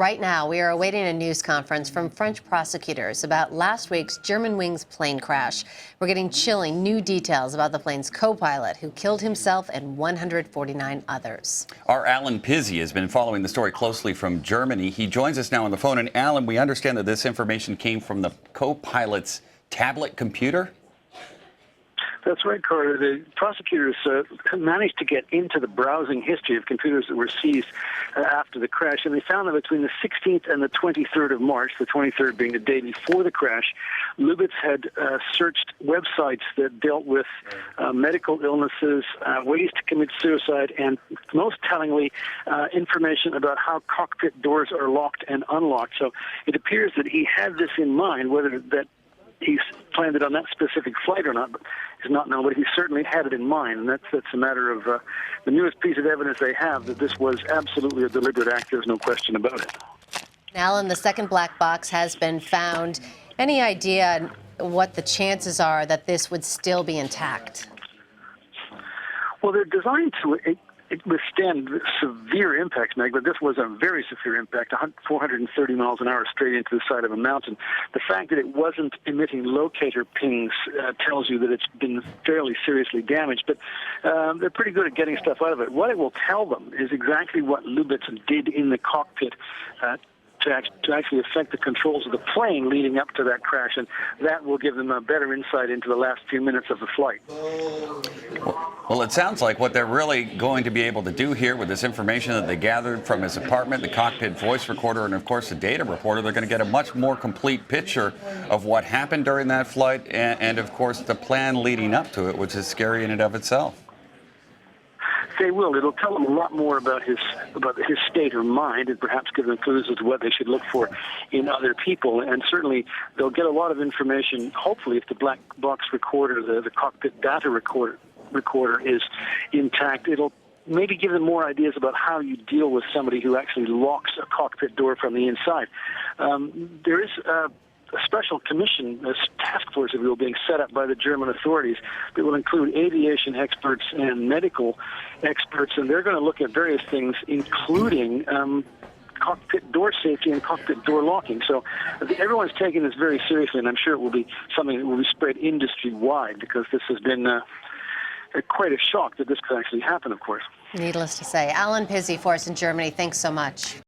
right now, we are awaiting a news conference from French prosecutors about last week's Germanwings plane crash. We're getting chilling new details about the plane's co-pilot who killed himself and 149 others. Our Allen Pizzey has been following the story closely from Germany. He joins us now on the phone. And Allen, we understand that this information came from the co-pilot's tablet computer? That's right, Carter. The prosecutors managed to get into the browsing history of computers that were seized after the crash, and they found that between the 16th and the 23rd of March, the 23rd being the day before the crash, Lubitz had searched websites that dealt with medical illnesses, ways to commit suicide, and most tellingly, information about how cockpit doors are locked and unlocked. So it appears that he had this in mind, whether that he's planned it on that specific flight or not, but is not known, but he certainly had it in mind, and that's a matter of the newest piece of evidence they have that this was absolutely a deliberate act. There's no question about it. Alan, the second black box has been found. Any idea what the chances are that this would still be intact? Well, they're designed to withstand severe impacts, Meg, but this was a very severe impact, 430 miles an hour straight into the side of a mountain. The fact that it wasn't emitting locator pings tells you that it's been fairly seriously damaged, but they're pretty good at getting stuff out of it. What it will tell them is exactly what Lubitz did in the cockpit to actually affect the controls of the plane leading up to that crash, and that will give them a better insight into the last few minutes of the flight. Well, it sounds like what they're really going to be able to do here with this information that they gathered from his apartment, the cockpit voice recorder, and of course the data reporter, they're going to get a much more complete picture of what happened during that flight and of course the plan leading up to it, which is scary in and of itself. They will. It'll tell them a lot more about his state of mind, and perhaps give them clues as to what they should look for in other people. And certainly, they'll get a lot of information. Hopefully, if the black box recorder, the cockpit data recorder is intact, it'll maybe give them more ideas about how you deal with somebody who actually locks a cockpit door from the inside. There is a special commission, a task force, if you will, being set up by the German authorities that will include aviation experts and medical experts, and they're going to look at various things, including cockpit door safety and cockpit door locking. So everyone's taking this very seriously, and I'm sure it will be something that will be spread industry-wide, because this has been quite a shock that this could actually happen, of course. Needless to say. Allen Pizzey for us in Germany, thanks so much.